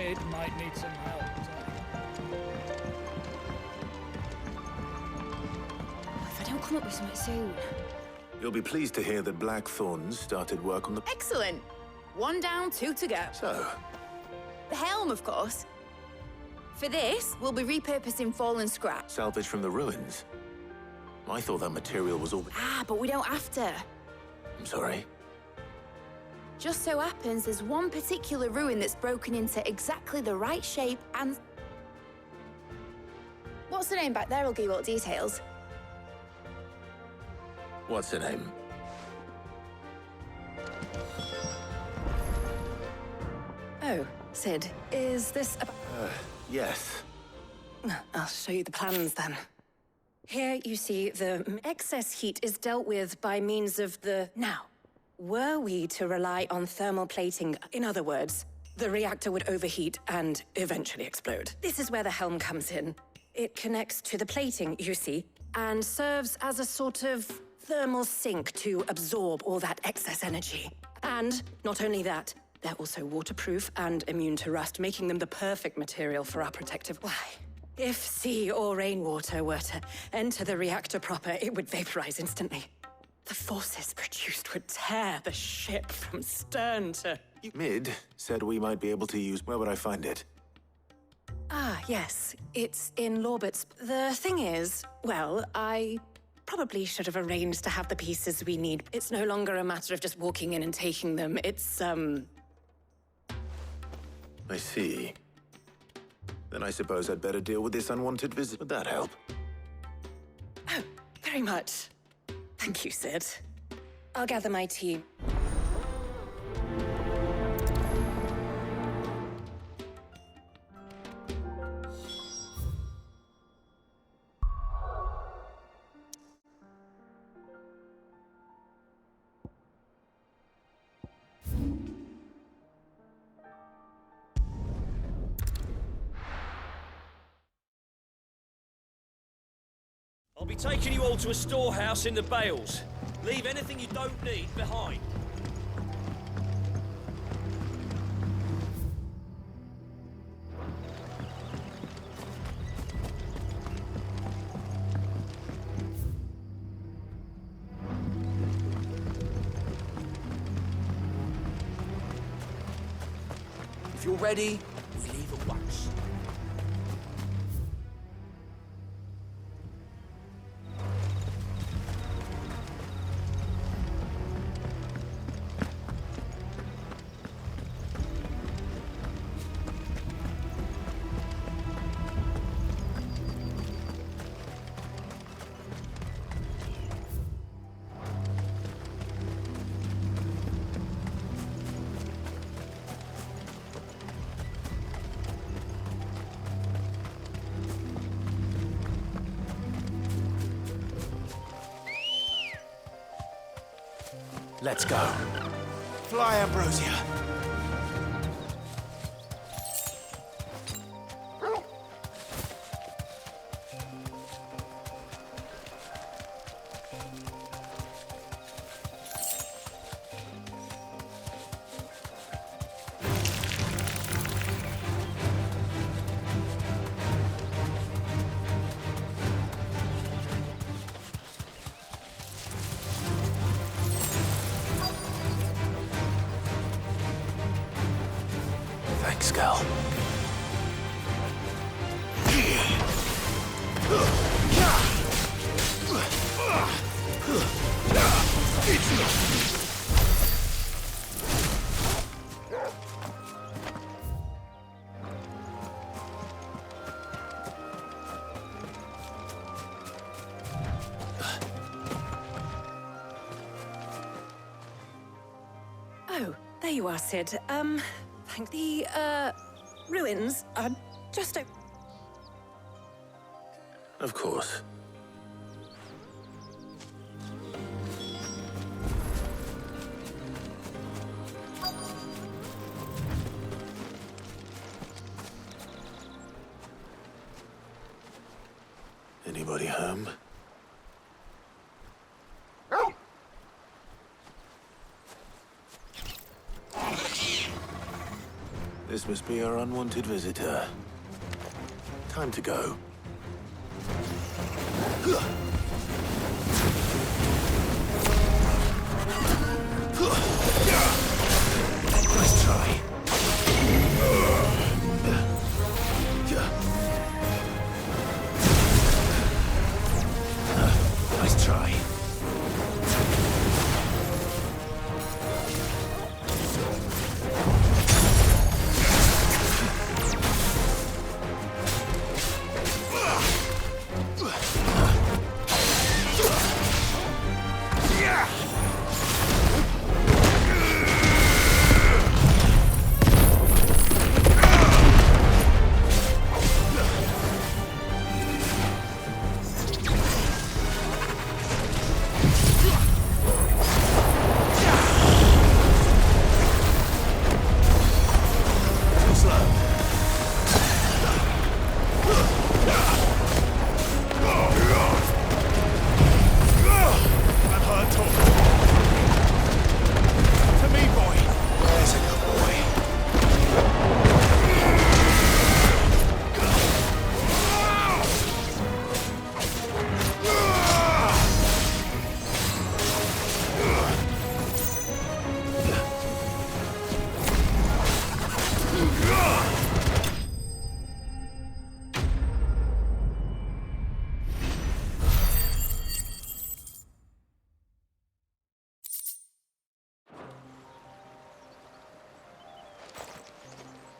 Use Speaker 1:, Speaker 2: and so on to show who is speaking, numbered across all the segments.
Speaker 1: Mid might need some help.
Speaker 2: If I don't come up with something soon.
Speaker 3: You'll be pleased to hear that Blackthorn's started work on the...
Speaker 2: Excellent. 1 down, 2 to go.
Speaker 3: So,
Speaker 2: The helm, of course. For this, we'll be repurposing fallen scrap.
Speaker 3: salvage from the ruins. I thought that material was all...
Speaker 2: Ah, but we don't have to.
Speaker 3: I'm sorry.
Speaker 2: Just so happens there's one particular ruin that's broken into exactly the right shape and... What's the name back there? I'll give you all the details.
Speaker 3: What's her name?
Speaker 4: Oh, Sid, is this about...
Speaker 3: Yes.
Speaker 4: I'll show you the plans then. Here you see the excess heat is dealt with by means of the... Now, were we to rely on thermal plating, in other words, the reactor would overheat and eventually explode. This is where the helm comes in. It connects to the plating, you see, and serves as a sort of thermal sink to absorb all that excess energy. And not only that, they're also waterproof and immune to rust, making them the perfect material for our protective... Why? If sea or rainwater were to enter the reactor proper, it would vaporize instantly. The forces produced would tear the ship from stern to...
Speaker 3: Mid said we might be able to use... Where would I find it?
Speaker 4: Ah, yes. It's in Lorbert's. The thing is, well, I probably should have arranged to have the pieces we need. It's no longer a matter of just walking in and taking them. It's,
Speaker 3: I see. Then I suppose I'd better deal with this unwanted visit. Would that help?
Speaker 4: Oh, very much. Thank you, Sid. I'll gather my team.
Speaker 5: I'll be taking you all to a storehouse in the Bales. Leave anything you don't need behind. If you're ready, we leave at once.
Speaker 3: Let's go.
Speaker 6: Fly, Ambrosia.
Speaker 3: Thanks, Gal.
Speaker 4: Oh, there you are, Sid. Thank the, ruins are just
Speaker 3: Of course. Anybody home? This must be our unwanted visitor. Time to go. Nice try. Nice try.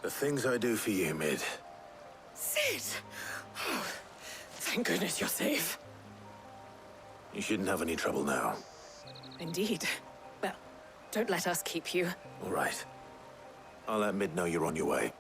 Speaker 3: The things I do for you, Mid.
Speaker 4: Sid! Oh, thank goodness you're safe.
Speaker 3: You shouldn't have any trouble now.
Speaker 4: Indeed. Well, don't let us keep you.
Speaker 3: All right. I'll let Mid know you're on your way.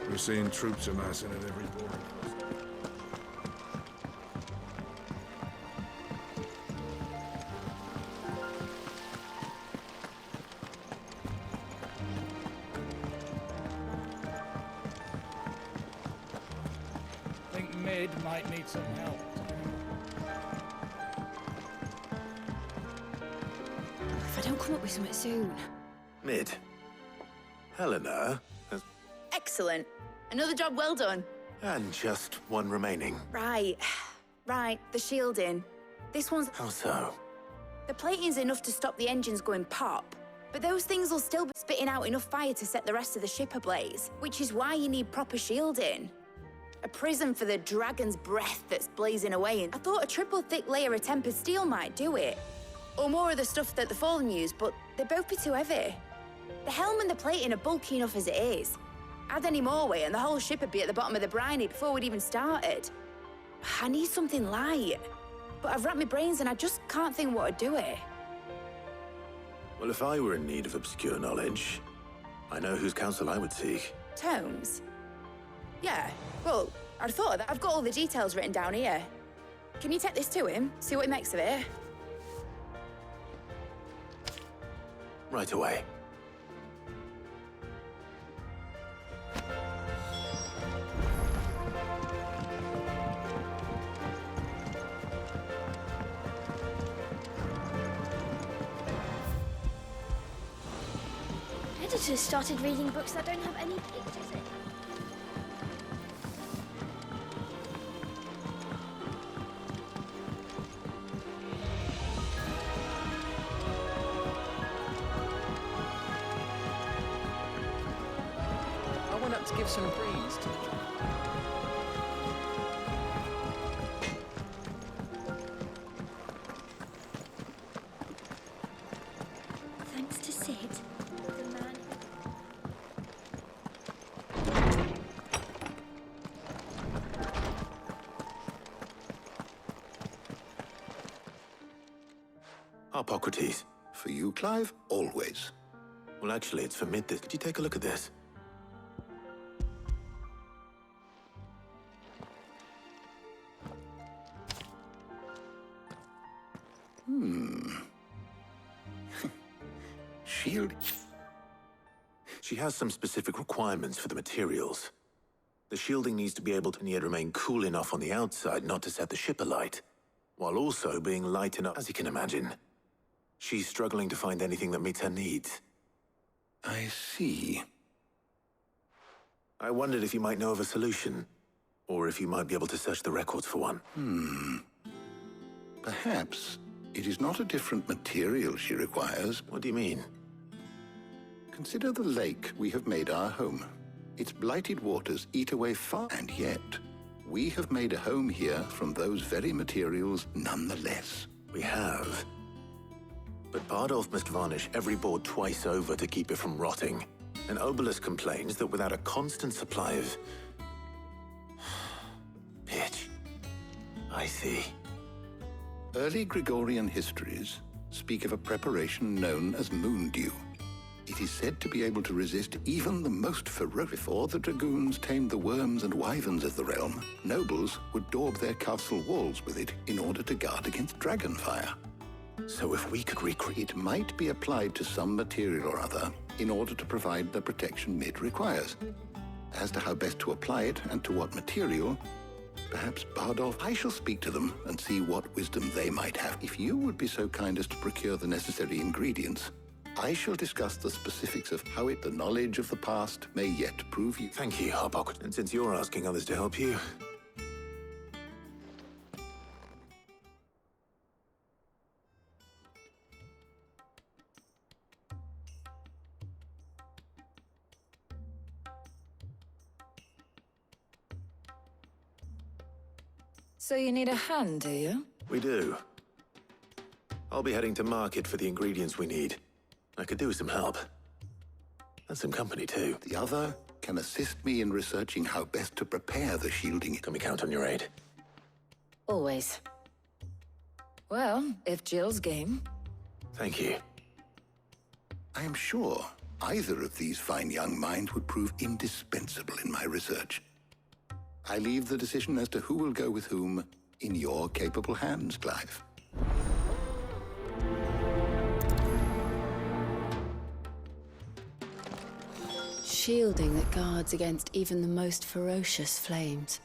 Speaker 1: We're seeing troops amassing at every border.
Speaker 7: Think Mid might need some help.
Speaker 2: If I don't come up with something soon.
Speaker 3: Mid. Helena has...
Speaker 2: Excellent. Another job well done.
Speaker 3: And just one remaining.
Speaker 2: Right. Right, the shielding. This one's...
Speaker 3: How so?
Speaker 2: The plating's enough to stop the engines going pop, but those things will still be spitting out enough fire to set the rest of the ship ablaze, which is why you need proper shielding. A prism for the dragon's breath that's blazing away, and I thought a triple thick layer of tempered steel might do it. Or more of the stuff that the Fallen use, but they'd both be too heavy. The helm and the plating are bulky enough as it is. Add any more weight and the whole ship would be at the bottom of the briny before we'd even started. I need something light. But I've racked my brains and I just can't think what would do it.
Speaker 3: Well, if I were in need of obscure knowledge, I know whose counsel I would seek.
Speaker 2: Tomes? Yeah, well, I'd thought of that. I've got all the details written down here. Can you take this to him, see what he makes of it?
Speaker 3: Right away.
Speaker 8: Editors started reading books that don't have any pictures in.
Speaker 9: to give some breeze to the job.
Speaker 8: Thanks to Sid, the man.
Speaker 3: Hippocrates.
Speaker 10: For you, Clive, always.
Speaker 3: Well, actually, it's for mid this. Could you take a look at this?
Speaker 10: Shield.
Speaker 3: She has some specific requirements for the materials. The shielding needs to be able to yet remain cool enough on the outside not to set the ship alight, while also being light enough, as you can imagine. She's struggling to find anything that meets her needs.
Speaker 10: I see.
Speaker 3: I wondered if you might know of a solution, or if you might be able to search the records for one.
Speaker 10: Perhaps it is not a different material she requires.
Speaker 3: What do you mean?
Speaker 10: Consider the lake we have made our home. Its blighted waters eat away far, and yet we have made a home here from those very materials nonetheless.
Speaker 3: We have. But Bardolph must varnish every board twice over to keep it from rotting. And Obelus complains that without a constant supply of... pitch. I see.
Speaker 10: Early Gregorian histories speak of a preparation known as moon dew. It is said to be able to resist even the most ferocious. Before the dragoons tamed the worms and wyverns of the realm, nobles would daub their castle walls with it in order to guard against dragon fire.
Speaker 3: So if we could recreate...
Speaker 10: It might be applied to some material or other in order to provide the protection Mid requires. As to how best to apply it and to what material, perhaps Bardolph... I shall speak to them and see what wisdom they might have. If you would be so kind as to procure the necessary ingredients, I shall discuss the specifics of how the knowledge of the past may yet prove you.
Speaker 3: Thank you, Hippocrates. And since you're asking others to help you...
Speaker 11: So you need a hand, do you?
Speaker 3: We do. I'll be heading to market for the ingredients we need. I could do with some help. And some company, too.
Speaker 10: The other can assist me in researching how best to prepare the shielding.
Speaker 3: Can we count on your aid?
Speaker 11: Always. Well, if Jill's game.
Speaker 3: Thank you.
Speaker 10: I am sure either of these fine young minds would prove indispensable in my research. I leave the decision as to who will go with whom in your capable hands, Clive.
Speaker 11: Shielding that guards against even the most ferocious flames.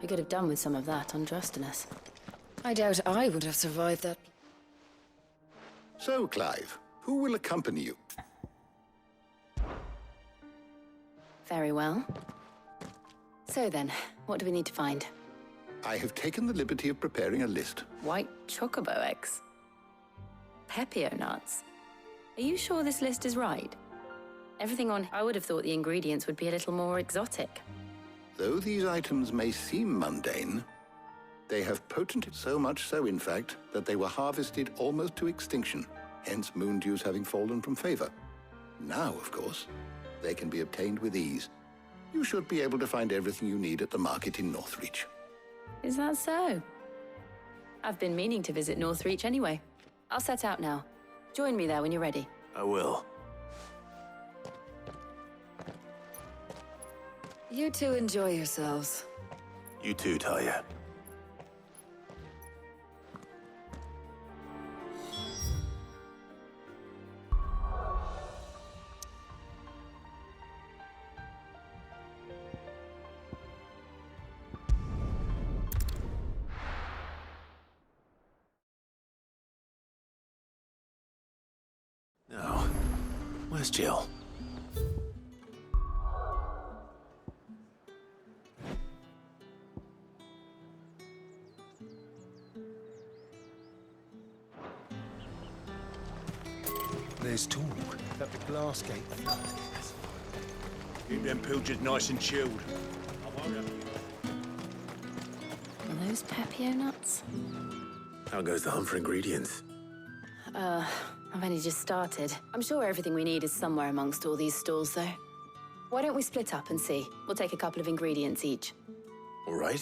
Speaker 11: I could have done with some of that on Drustinus. I doubt I would have survived that.
Speaker 10: So, Clive, who will accompany you?
Speaker 11: Very well. So then, what do we need to find?
Speaker 10: I have taken the liberty of preparing a list.
Speaker 11: White chocobo eggs. Pepio nuts. Are you sure this list is right? Everything on... I would have thought the ingredients would be a little more exotic.
Speaker 10: Though these items may seem mundane, they have potent... So much so, in fact, that they were harvested almost to extinction, hence moon dews having fallen from favor. Now, of course, they can be obtained with ease. You should be able to find everything you need at the market in Northreach.
Speaker 11: Is that so? I've been meaning to visit Northreach anyway. I'll set out now. Join me there when you're ready.
Speaker 3: I will.
Speaker 11: You two enjoy yourselves.
Speaker 3: You too, Talia. Now, where's Jill?
Speaker 6: There's talk that the glass gate flooded. Keep them pilchards nice and chilled.
Speaker 11: Are those Pepio nuts?
Speaker 3: How goes the hunt for ingredients?
Speaker 11: I've only just started. I'm sure everything we need is somewhere amongst all these stalls, though. Why don't we split up and see? We'll take a couple of ingredients each.
Speaker 3: All right.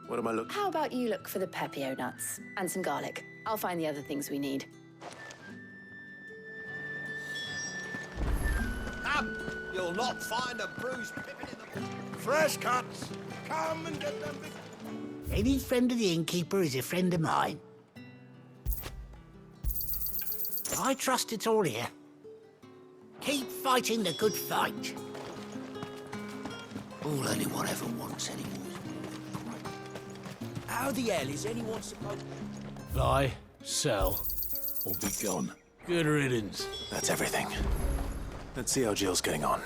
Speaker 3: What am I looking...
Speaker 11: How about you look for the Pepio nuts and some garlic? I'll find the other things we need.
Speaker 6: Come! You'll not find a bruised pippin in the...
Speaker 9: Fresh cuts. Come and get them.
Speaker 12: Any friend of the innkeeper is a friend of mine. I trust it's all here. Keep fighting the good fight. All anyone ever wants anymore.
Speaker 5: How the hell is anyone supposed...
Speaker 9: Buy, sell, or be gone. Good riddance.
Speaker 3: That's everything. Let's see how Jill's getting on.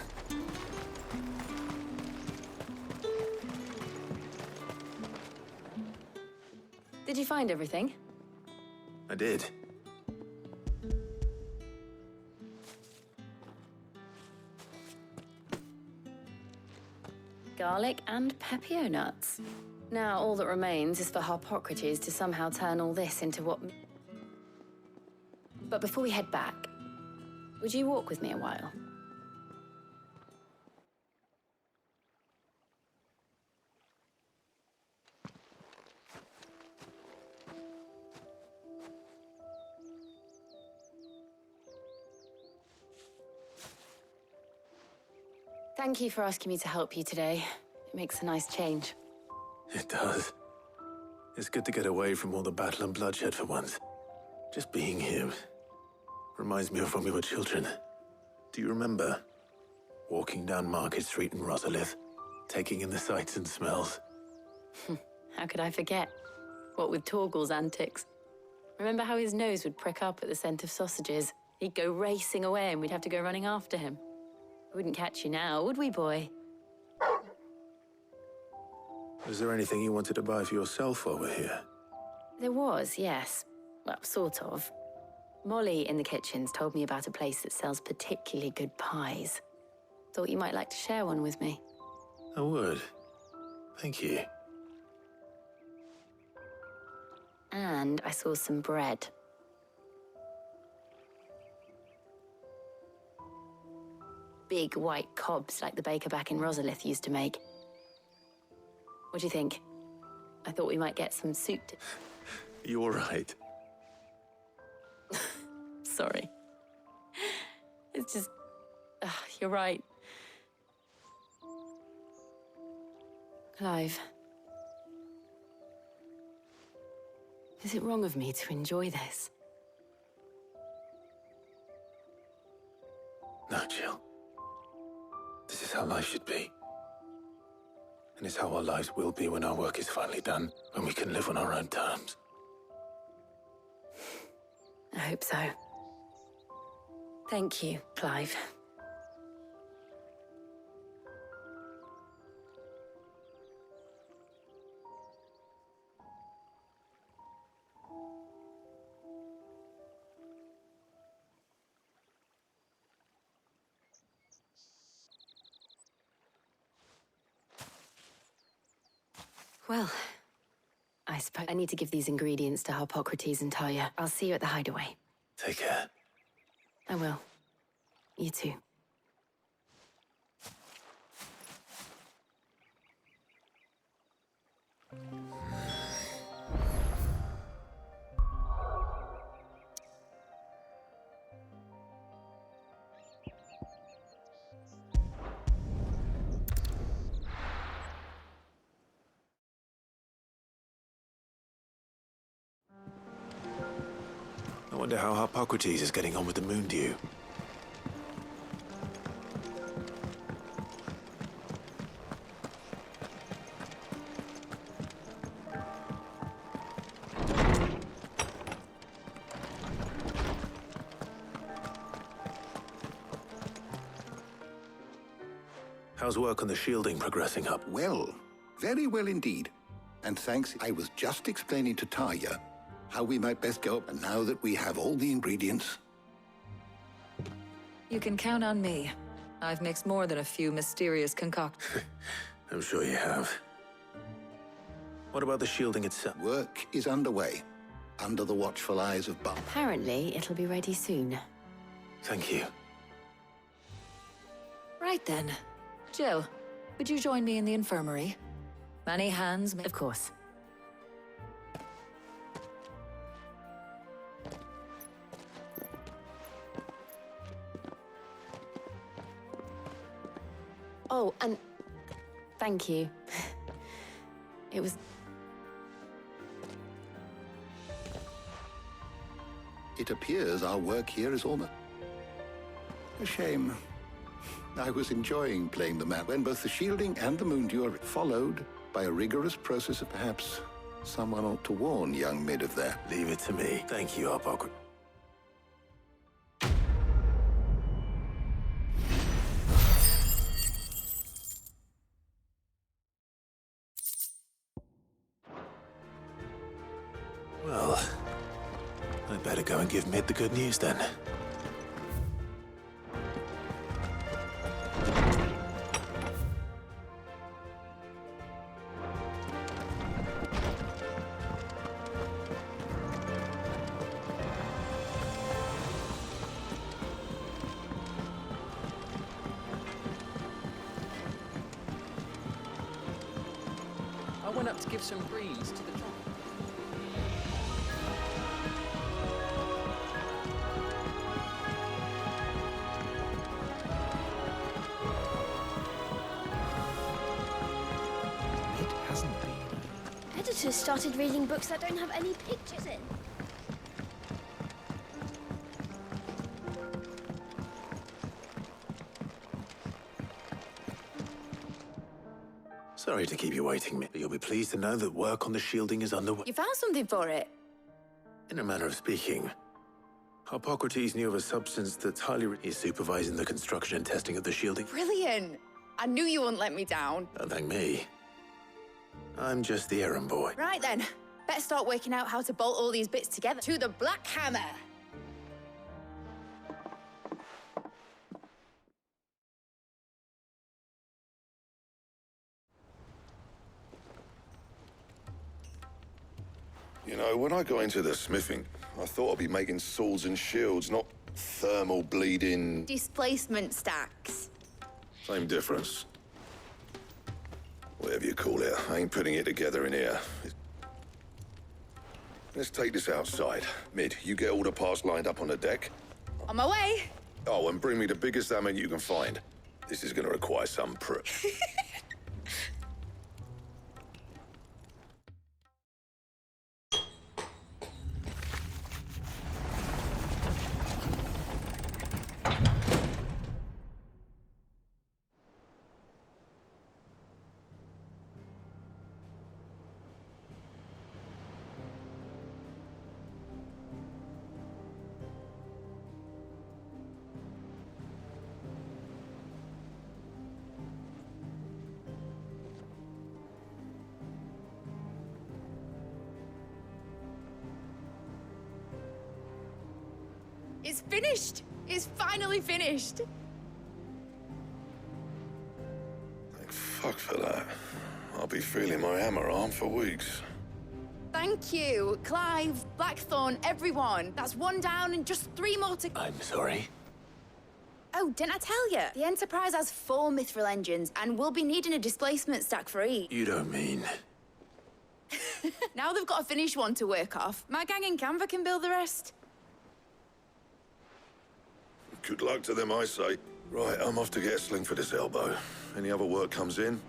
Speaker 11: Did you find everything?
Speaker 3: I did.
Speaker 11: Garlic and Pepio nuts. Now all that remains is for Harpocrates to somehow turn all this into what... But before we head back, would you walk with me a while? Thank you for asking me to help you today. It makes a nice change.
Speaker 3: It does. It's good to get away from all the battle and bloodshed for once. Just being here reminds me of when we were children. Do you remember? Walking down Market Street in Rosalith, taking in the sights and smells.
Speaker 11: How could I forget? What with Torgal's antics. Remember how his nose would prick up at the scent of sausages? He'd go racing away and we'd have to go running after him. We wouldn't catch you now, would we, boy?
Speaker 3: Was there anything you wanted to buy for yourself while we're here?
Speaker 11: There was, yes. Well, sort of. Molly in the kitchens told me about a place that sells particularly good pies. Thought you might like to share one with me.
Speaker 3: I would. Thank you.
Speaker 11: And I saw some bread. Big white cobs like the baker back in Rosalith used to make. What do you think? I thought we might get some soup.
Speaker 3: You're right.
Speaker 11: Sorry. It's just... you're right. Clive. Is it wrong of me to enjoy this?
Speaker 3: No, Jill. This is how life should be. And it's how our lives will be when our work is finally done, when we can live on our own terms.
Speaker 11: I hope so. Thank you, Clive. Well, I suppose I need to give these ingredients to Harpocrates and Talia. I'll see you at the hideaway.
Speaker 3: Take care.
Speaker 11: I will. You too.
Speaker 3: I wonder how Harpocrates is getting on with the moon dew. How's work on the shielding progressing up?
Speaker 10: Well, very well indeed. And thanks, I was just explaining to Talia how we might best go, and now that we have all the ingredients...
Speaker 13: You can count on me. I've mixed more than a few mysterious concoctions.
Speaker 3: I'm sure you have. What about the shielding itself?
Speaker 10: Work is underway, under the watchful eyes of Bob.
Speaker 11: Apparently, it'll be ready soon.
Speaker 3: Thank you.
Speaker 13: Right then. Jill, would you join me in the infirmary? Many hands...
Speaker 11: Of course. Oh, and thank you. It was...
Speaker 10: It appears our work here is almost... a shame. I was enjoying playing the man when both the shielding and the moondew are followed by a rigorous process of perhaps someone ought to warn young Mid of that.
Speaker 3: Leave it to me. Thank you, Arpok. Well, I'd better go and give Mid the good news then.
Speaker 5: I went up to give some greens to the...
Speaker 8: Editors started reading books that don't have any pictures in.
Speaker 3: Sorry to keep you waiting, Mid, but you'll be pleased to know that work on the shielding is underway.
Speaker 2: You found something for it?
Speaker 3: In a manner of speaking, Hippocrates knew of a substance that's He's supervising the construction and testing of the shielding.
Speaker 2: Brilliant! I knew you wouldn't let me down.
Speaker 3: Don't thank me. I'm just the errand boy.
Speaker 2: Right then, better start working out how to bolt all these bits together to the Black Hammer.
Speaker 1: You know, when I got into the smithing, I thought I'd be making swords and shields, not thermal bleeding...
Speaker 2: Displacement stacks.
Speaker 1: Same difference. Whatever you call it, I ain't putting it together in here. Let's take this outside. Mid, you get all the parts lined up on the deck.
Speaker 2: On my way.
Speaker 1: Oh, and bring me the biggest hammer you can find. This is gonna require some prep.
Speaker 2: It's finished! It's finally finished!
Speaker 1: Thank fuck for that. I'll be feeling my hammer arm for weeks.
Speaker 2: Thank you, Clive, Blackthorn, everyone. That's one down and just 3 more to...
Speaker 3: I'm sorry.
Speaker 2: Oh, didn't I tell you? The Enterprise has 4 mithril engines, and we'll be needing a displacement stack for each.
Speaker 3: You don't mean...
Speaker 2: Now they've got a finished one to work off. My gang in Canva can build the rest.
Speaker 1: Good luck to them, I say. Right, I'm off to get a sling for this elbow. Any other work comes in?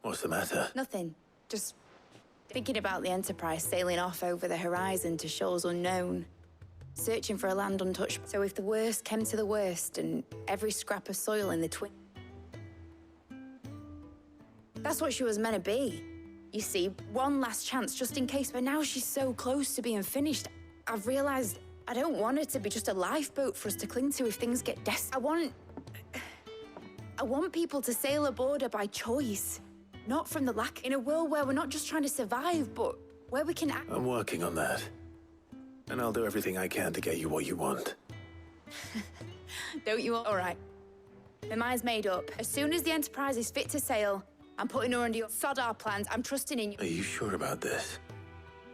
Speaker 3: What's the matter?
Speaker 2: Nothing. Just thinking about the Enterprise sailing off over the horizon to shores unknown. Searching for a land untouched. So if the worst came to the worst and every scrap of soil in the twin... That's what she was meant to be. You see, one last chance just in case, but now she's so close to being finished. I've realized I don't want her to be just a lifeboat for us to cling to if things get desperate. I want... I want people to sail a border by choice, not from the lack. In a world where we're not just trying to survive, but where we can act.
Speaker 3: I'm working on that. And I'll do everything I can to get you what you want.
Speaker 2: Don't you? All right. My mind's made up. As soon as the Enterprise is fit to sail, I'm putting her under your sod our plans. I'm trusting in you.
Speaker 3: Are you sure about this?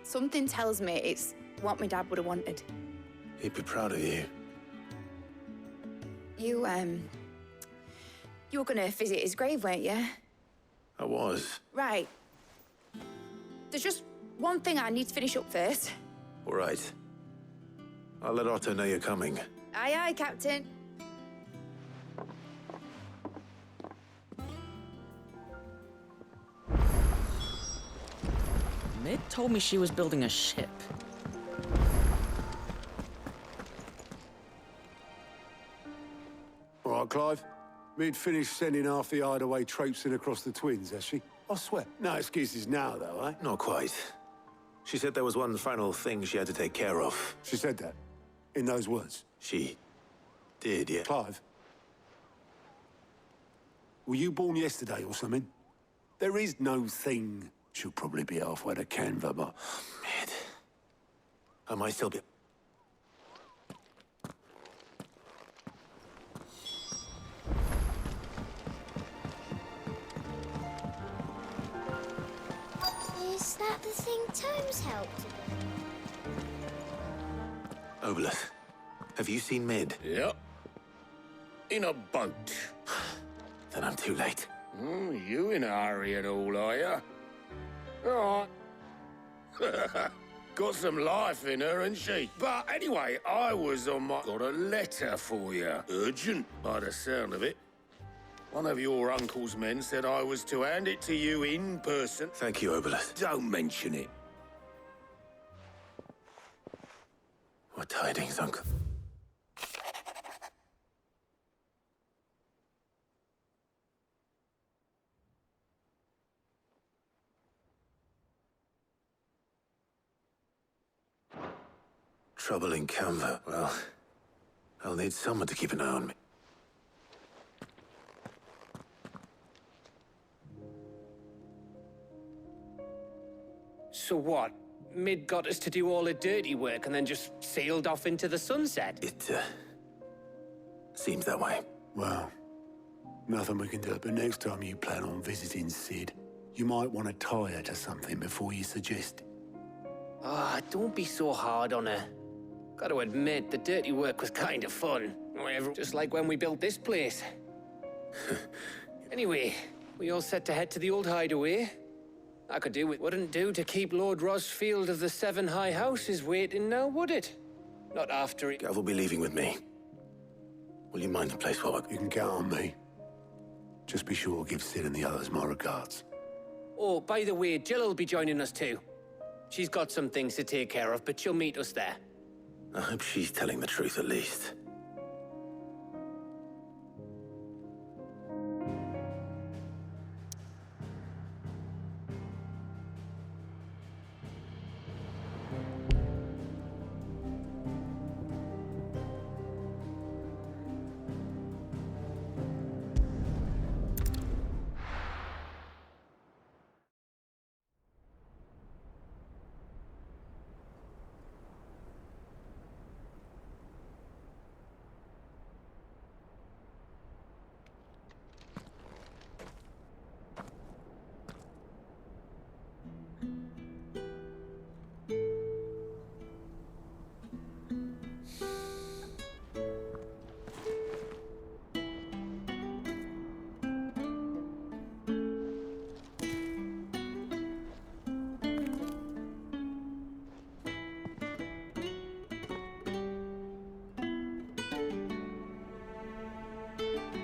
Speaker 2: Something tells me it's what my dad would have wanted.
Speaker 3: He'd be proud of you.
Speaker 2: You were gonna visit his grave, weren't you?
Speaker 3: I was.
Speaker 2: Right. There's just one thing I need to finish up first.
Speaker 3: All right. I'll let Otto know you're coming.
Speaker 2: Aye, aye, Captain.
Speaker 14: Mid told me she was building a ship.
Speaker 15: All right, Clive. Mid finished sending half the hideaway traipsing across the twins, has she? I swear. No excuses now, though, eh?
Speaker 3: Not quite. She said there was one final thing she had to take care of.
Speaker 15: She said that? In those words?
Speaker 3: She did, yeah.
Speaker 15: Clive? Were you born yesterday or something? There is no thing. She'll probably be halfway to Canva, but...
Speaker 3: Mid. I might still be...
Speaker 8: Is that the thing Tomes helped?
Speaker 3: Obolus, have you seen Mid?
Speaker 16: Yep. In a boat.
Speaker 3: Then I'm too late.
Speaker 16: You in a hurry and all, are you? All right. Got some life in her, ain't she? But anyway, I was on my... Got a letter for you. Urgent, by the sound of it. One of your uncle's men said I was to hand it to you in person.
Speaker 3: Thank you, Obolus.
Speaker 16: Don't mention it.
Speaker 3: What tidings, Uncle? Trouble in Canva. Well, I'll need someone to keep an eye on me.
Speaker 14: So what? Mid got us to do all the dirty work and then just sailed off into the sunset?
Speaker 3: It, seems that way.
Speaker 15: Well, nothing we can do. But next time you plan on visiting Sid, you might want to tie her to something before you suggest it.
Speaker 14: Ah, don't be so hard on her. Gotta admit, the dirty work was kind of fun. However, just like when we built this place. Anyway, we all set to head to the old hideaway. I could do it. Wouldn't do to keep Lord Rosfield of the Seven High Houses waiting now, would it? Not after it.
Speaker 3: Gav will be leaving with me. Will you mind the place while
Speaker 15: You can count on me. Just be sure to give Sid and the others my regards.
Speaker 14: Oh, by the way, Jill will be joining us too. She's got some things to take care of, but she'll meet us there.
Speaker 3: I hope she's telling the truth at least.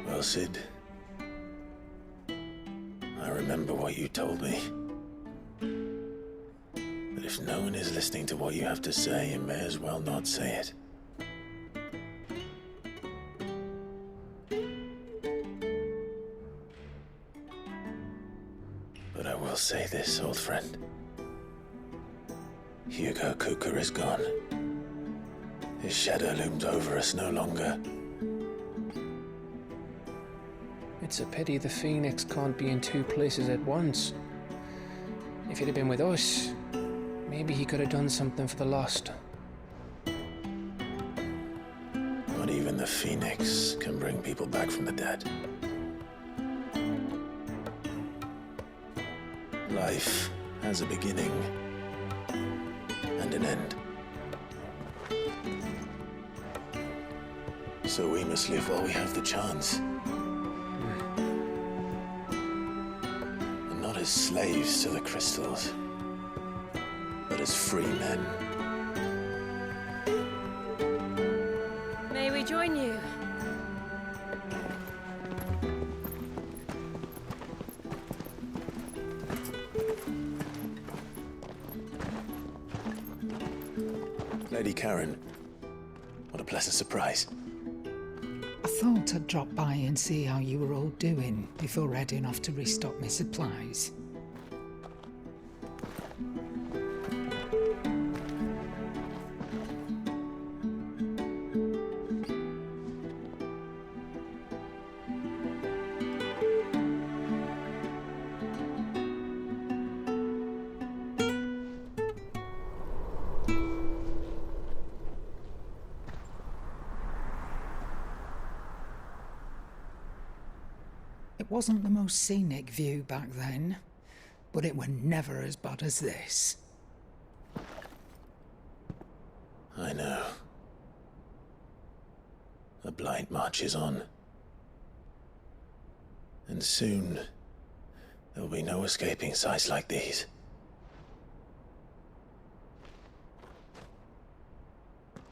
Speaker 3: Well, Sid, I remember what you told me. That if no one is listening to what you have to say, you may as well not say it. But I will say this, old friend. Hugo Cooker is gone. His shadow looms over us no longer.
Speaker 14: It's a pity the Phoenix can't be in two places at once. If he'd have been with us, maybe he could have done something for the lost.
Speaker 3: Not even the Phoenix can bring people back from the dead. Life has a beginning and an end. So we must live while we have the chance. And not as slaves to the crystals, but as free men.
Speaker 4: May we join you?
Speaker 3: Lady Karen, what a pleasant surprise.
Speaker 17: I thought I'd drop by and see how you were all doing before heading off to restock my supplies. It wasn't the most scenic view back then, but it were never as bad as this.
Speaker 3: I know. The blight marches on. And soon, there'll be no escaping sights like these.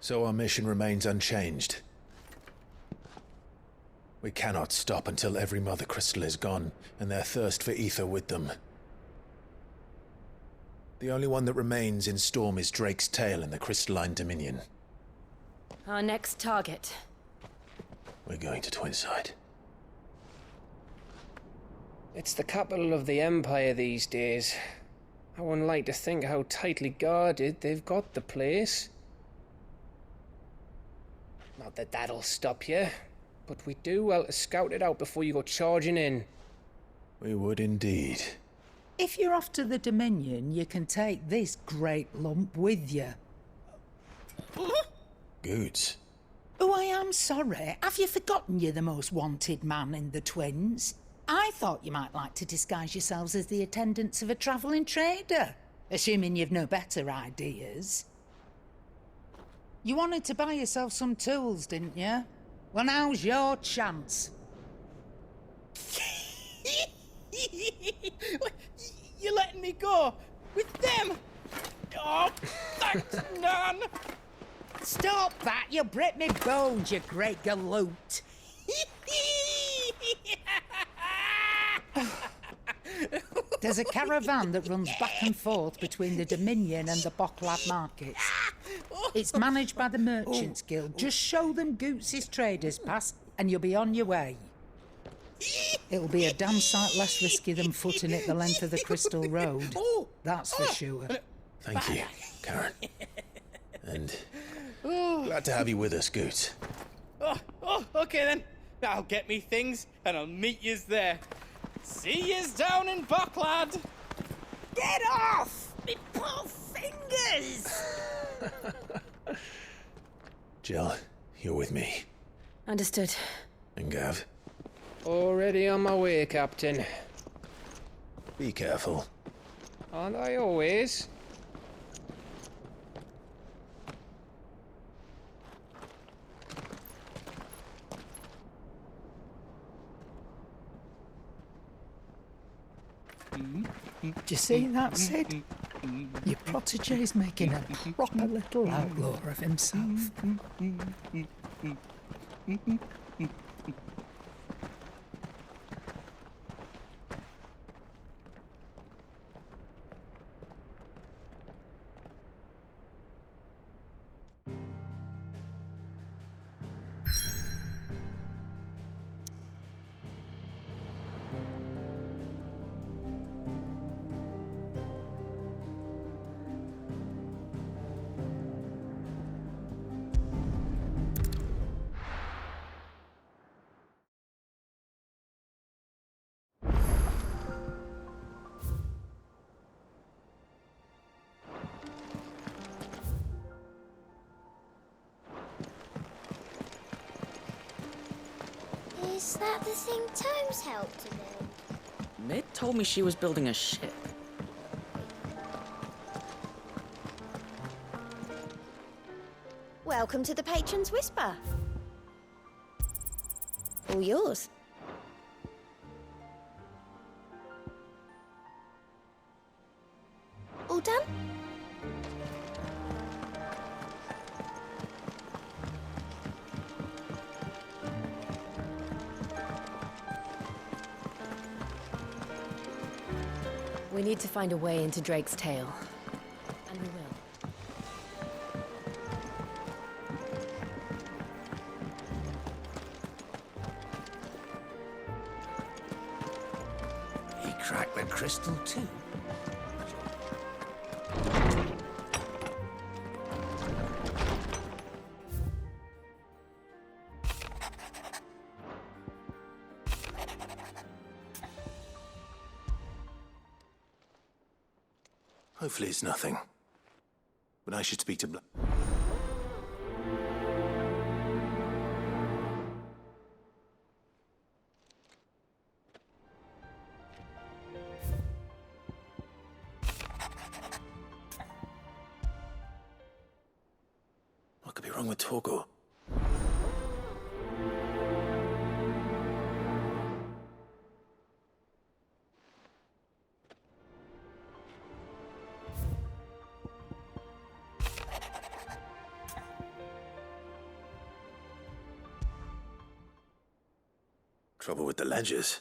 Speaker 3: So our mission remains unchanged. We cannot stop until every Mother Crystal is gone, and their thirst for ether with them. The only one that remains in Storm is Drake's tail in the Crystalline Dominion.
Speaker 4: Our next target.
Speaker 3: We're going to Twinside.
Speaker 14: It's the capital of the Empire these days. I wouldn't like to think how tightly guarded they've got the place. Not that that'll stop you, but we do well to scout it out before you go charging in.
Speaker 3: We would indeed.
Speaker 17: If you're off to the Dominion, you can take this great lump with you.
Speaker 3: Goods.
Speaker 17: Oh, I am sorry. Have you forgotten you're the most wanted man in the Twins? I thought you might like to disguise yourselves as the attendants of a travelling trader, assuming you've no better ideas. You wanted to buy yourself some tools, didn't you? Well, now's your chance.
Speaker 7: You're letting me go with them? Oh, thanks, Nan.
Speaker 17: Stop that! You'll break me bones, you great galoot. There's a caravan that runs back and forth between the Dominion and the Bocklad markets. It's managed by the Merchants Guild. Just show them Goots' traders pass and you'll be on your way. It'll be a damn sight less risky than footing it the length of the Crystal Road. That's for sure.
Speaker 3: Thank you, Karen. And glad to have you with us, Goots.
Speaker 7: Okay then. I'll get me things and I'll meet yous there. See yous down in Bocklad.
Speaker 12: Get off! Me poor fingers!
Speaker 3: Jill, you're with me.
Speaker 4: Understood.
Speaker 3: And Gav?
Speaker 14: Already on my way, Captain.
Speaker 3: Be careful.
Speaker 14: Aren't I always?
Speaker 17: Do you see that, Sid? Your protege's making a proper little outlaw of himself.
Speaker 8: that the thing Tomes helped to build?
Speaker 18: Mid told me she was building a ship.
Speaker 19: Welcome to the Patron's Whisper. All yours. All done?
Speaker 11: We need to find a way into Drake's tail. And we will.
Speaker 12: He cracked the crystal too.
Speaker 3: Hopefully it's nothing. But I should speak to What could be wrong with Torgor? Trouble with the ledgers.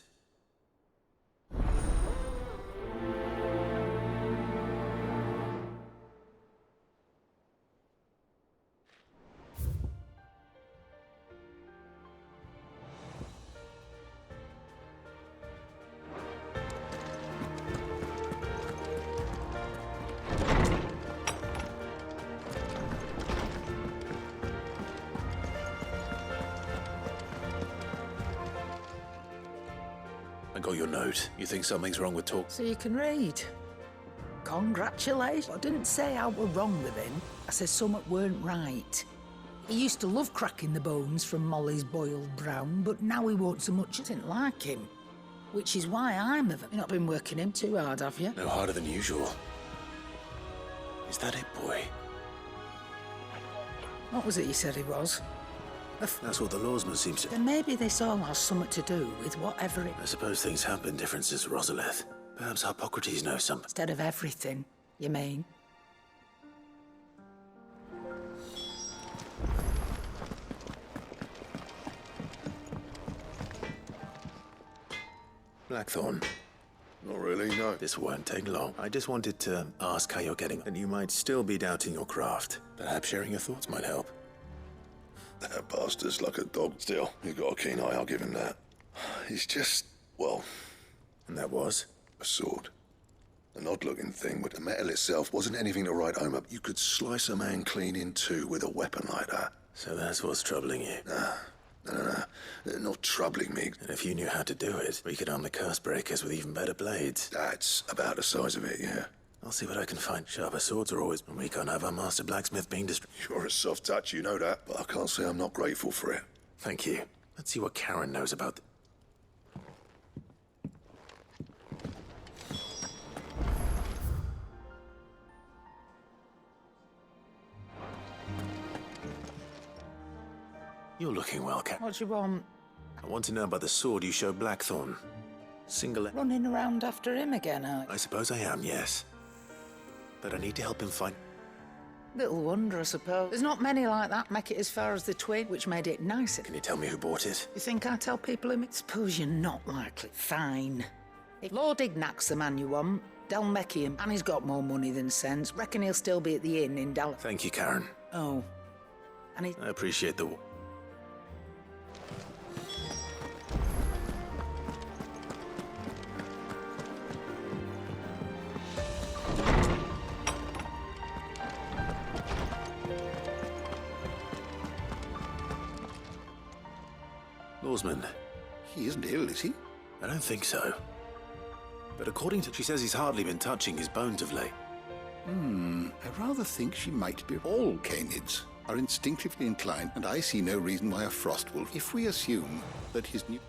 Speaker 3: I got your note. You think something's wrong with Talk?
Speaker 17: So you can read. Congratulations. I didn't say I were wrong with him. I said something weren't right. He used to love cracking the bones from Molly's boiled brown, but now he won't so much. I didn't like him. Which is why I'm of it. You've not been working him too hard, have you?
Speaker 3: No harder than usual. Is that it, boy?
Speaker 17: What was it you said he was?
Speaker 3: That's what the lawsman seems to...
Speaker 17: Then maybe this all has something to do with whatever it...
Speaker 3: I suppose things have been different since Rosalith. Perhaps Hippocrates knows something.
Speaker 17: Instead of everything, you mean?
Speaker 3: Blackthorn.
Speaker 1: Not really, no.
Speaker 3: This won't take long. I just wanted to ask how you're getting. And you might still be doubting your craft. Perhaps sharing your thoughts might help.
Speaker 1: That bastard's like a dog still. He's got a keen eye, I'll give him that. He's just, well...
Speaker 3: And that was?
Speaker 1: A sword. An odd-looking thing, but the metal itself wasn't anything to write home up. You could slice a man clean in two with a weapon like that.
Speaker 3: So that's what's troubling you?
Speaker 1: No. They're not troubling me.
Speaker 3: And if you knew how to do it, we could arm the curse breakers with even better blades.
Speaker 1: That's about the size of it, yeah.
Speaker 3: I'll see what I can find. Sharper swords are always... And we can't have our master blacksmith being destroyed.
Speaker 1: You're a soft touch, you know that. But I can't say I'm not grateful for it.
Speaker 3: Thank you. Let's see what Karen knows about... You're looking well, Karen.
Speaker 17: What do you want?
Speaker 3: I want to know about the sword you showed Blackthorn. Single...
Speaker 17: Running around after him again, aren't you?
Speaker 3: I suppose I am, yes. But I need to help him find...
Speaker 17: Little wonder, I suppose. There's not many like that make it as far as the twig, which made it nicer.
Speaker 3: Can you tell me who bought it?
Speaker 17: You think I tell people who... Suppose you're not likely. Fine. If Lord Ignac's the man you want, they'll make him, and he's got more money than sense. Reckon he'll still be at the inn in Dallas.
Speaker 3: Thank you, Karen.
Speaker 17: Oh. And he...
Speaker 3: I appreciate the... Lawsman.
Speaker 10: He isn't ill, is he?
Speaker 3: I don't think so. But according to... She says he's hardly been touching his bones of late.
Speaker 10: I rather think she might be. All canids are instinctively inclined, and I see no reason why a frost wolf... If we assume that his new...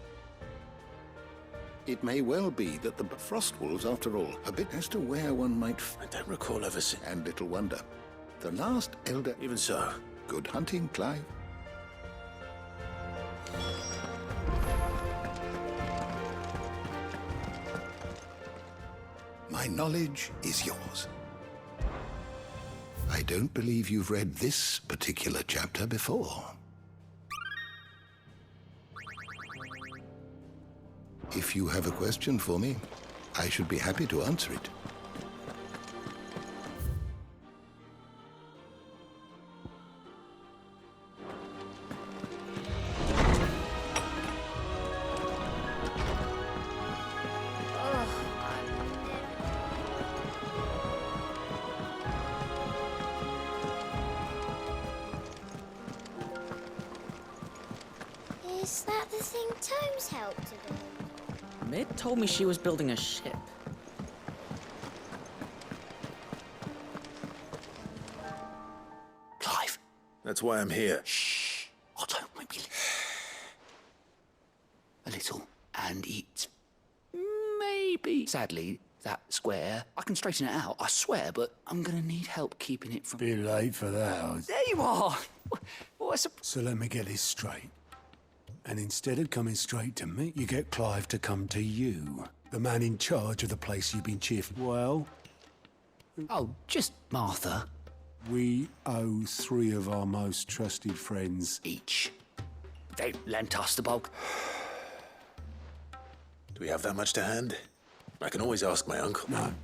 Speaker 10: It may well be that the frost wolves, after all, a bit as to where one might...
Speaker 3: I don't recall ever seeing...
Speaker 10: And little wonder. The last elder...
Speaker 3: Even so.
Speaker 10: Good hunting, Clive. My knowledge is yours. I don't believe you've read this particular chapter before. If you have a question for me, I should be happy to answer it.
Speaker 8: Is that the thing Tomes helped to build?
Speaker 18: Mid told me she was building a ship.
Speaker 3: Clive. That's why I'm here.
Speaker 12: Shh. I don't maybe a little, and it's maybe. Sadly, that square. I can straighten it out, I swear, but I'm gonna need help keeping it from.
Speaker 15: Bit late for that.
Speaker 12: There you are. What's a...
Speaker 15: So let me get this straight. And instead of coming straight to me, you get Clive to come to you. The man in charge of the place you've been chiefing. Well...
Speaker 12: Oh, just Martha.
Speaker 15: We owe 3 of our most trusted friends
Speaker 12: each. They lent us the bulk.
Speaker 3: Do we have that much to hand? I can always ask my uncle.
Speaker 15: No,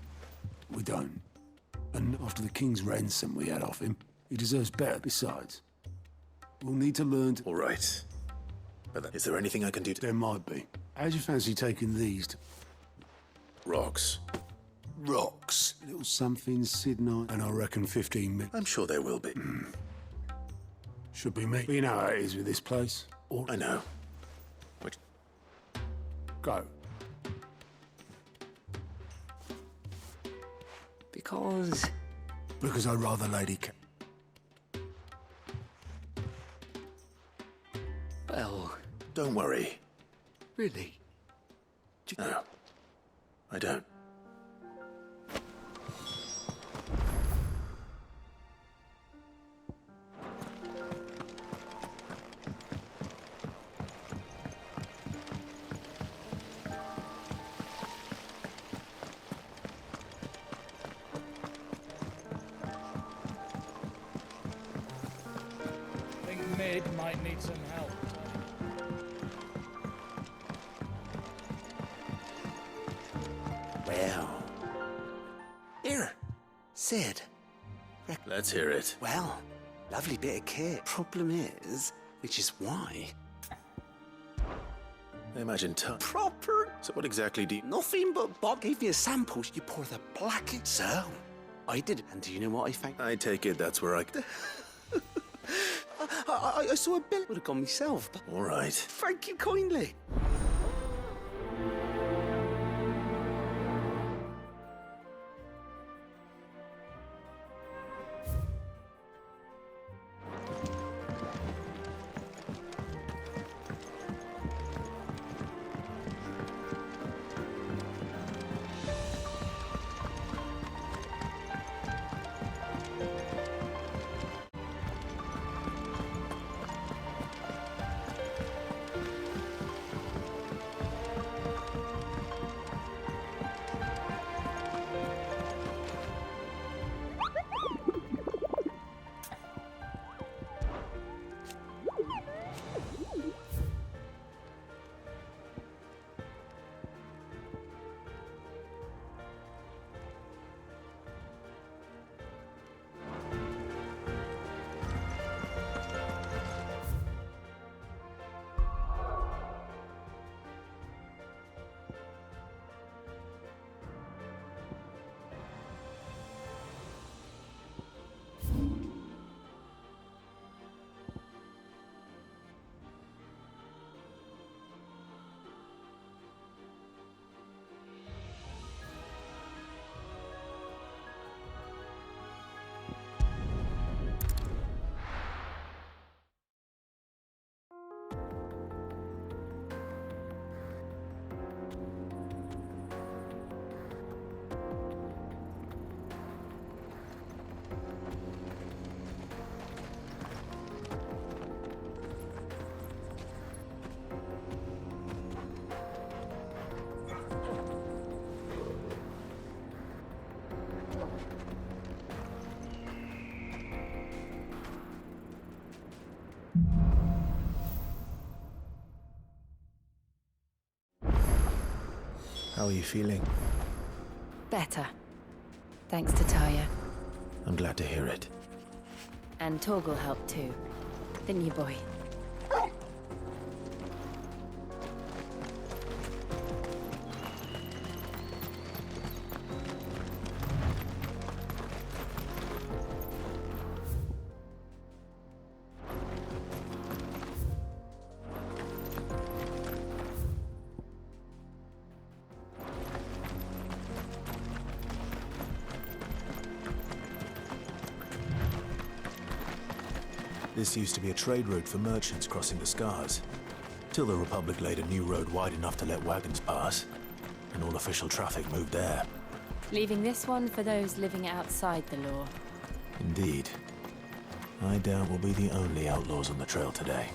Speaker 15: we don't. And after the king's ransom we had off him, he deserves better besides. We'll need to learn to...
Speaker 3: All right. But is there anything I can do to...
Speaker 15: There might be. How'd you fancy taking these to...
Speaker 3: Rocks.
Speaker 15: Rocks. A little something, Sydney. And I reckon 15 minutes.
Speaker 3: I'm sure there will be.
Speaker 15: Should be me. You know how it is with this place. Or...
Speaker 3: I know. Which...
Speaker 15: Go. Because I'd rather Lady Ca...
Speaker 12: Well...
Speaker 3: Don't worry.
Speaker 12: Really?
Speaker 3: No. I don't.
Speaker 9: I think Mid might need some help.
Speaker 12: Well... Here, Sid.
Speaker 3: Let's hear it.
Speaker 12: Well, lovely bit of kit. Problem is, which is why...
Speaker 3: I imagine
Speaker 12: Proper...
Speaker 3: So what exactly do you...
Speaker 12: Nothing but Bob gave me a sample. You pour the blackest. So, I did. And do you know what I found?
Speaker 3: I take it that's where I...
Speaker 12: I saw a bill. Would have gone myself, but...
Speaker 3: All right.
Speaker 12: Thank you kindly.
Speaker 3: How are you feeling?
Speaker 11: Better. Thanks to Taya.
Speaker 3: I'm glad to hear it.
Speaker 11: And Torgal helped too. Didn't you, boy?
Speaker 3: This used to be a trade route for merchants crossing the Scars, till the Republic laid a new road wide enough to let wagons pass, and all official traffic moved there.
Speaker 11: Leaving this one for those living outside the law.
Speaker 3: Indeed. I doubt we'll be the only outlaws on the trail today.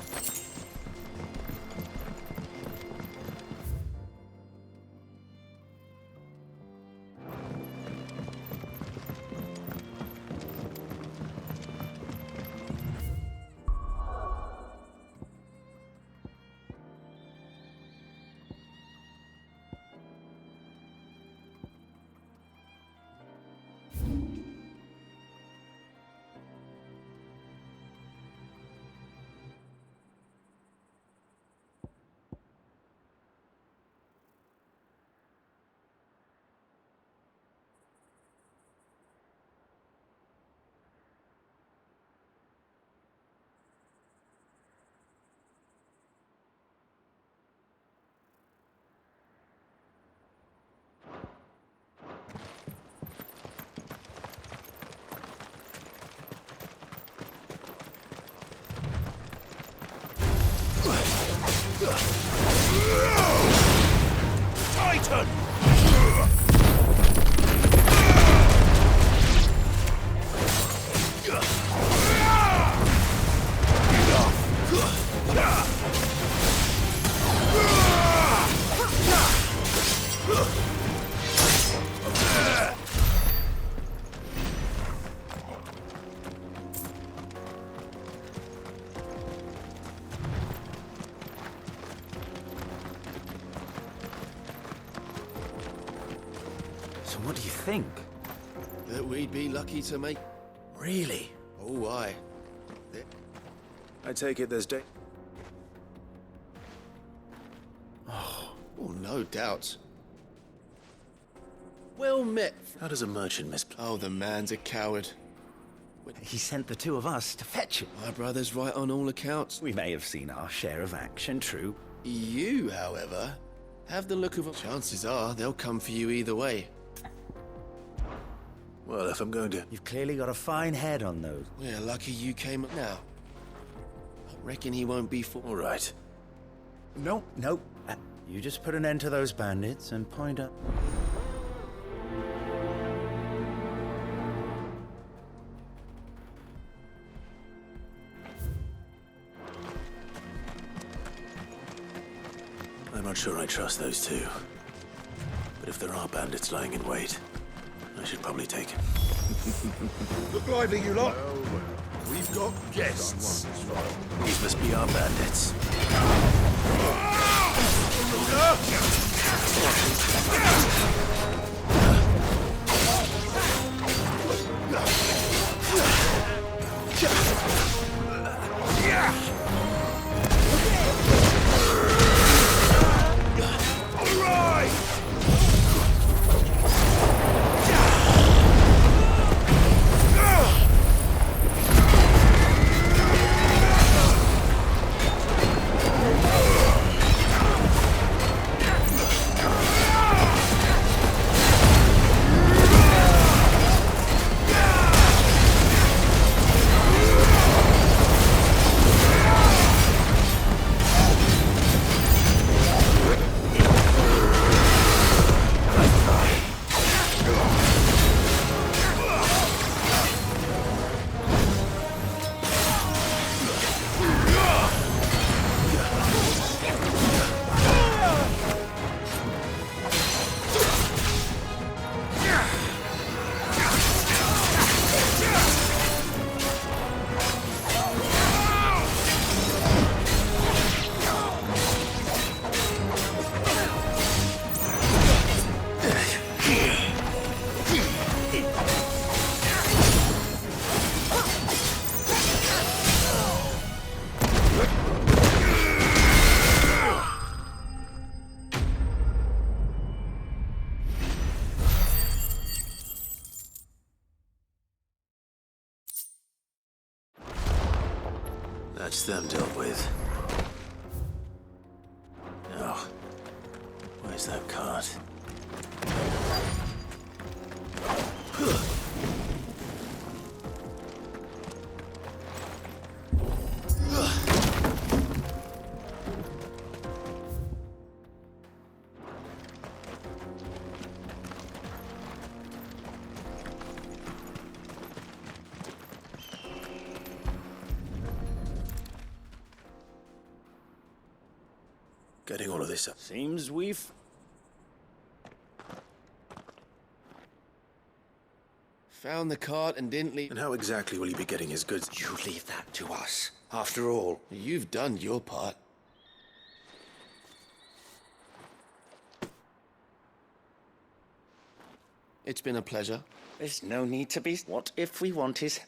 Speaker 16: Titan!
Speaker 20: So what do you think?
Speaker 6: That we'd be lucky to make...
Speaker 20: Really?
Speaker 6: Oh, aye.
Speaker 3: I take it there's
Speaker 6: Oh, no doubt. Well met.
Speaker 3: How does a merchant
Speaker 6: Oh, the man's a coward.
Speaker 20: He sent the two of us to fetch him.
Speaker 6: My brother's right on all accounts.
Speaker 20: We may have seen our share of action, true.
Speaker 6: You, however, have the look of... Chances are they'll come for you either way.
Speaker 3: Well, if I'm going to...
Speaker 20: You've clearly got a fine head on those.
Speaker 6: We're lucky you came up now. I reckon he won't be for...
Speaker 3: All right.
Speaker 20: No. You just put an end to those bandits and point up...
Speaker 3: I'm not sure I trust those two. But if there are bandits lying in wait, I should probably take him.
Speaker 16: Look lively, you lot. We've got guests.
Speaker 3: These must be our bandits. That's them dealt with. Now, where's that cart? Getting all of this up.
Speaker 5: Seems we've...
Speaker 6: Found the cart and didn't leave...
Speaker 3: And how exactly will he be getting his goods?
Speaker 12: You leave that to us. After all,
Speaker 6: You've done your part. It's been a pleasure.
Speaker 12: there's no need to be. What if we want his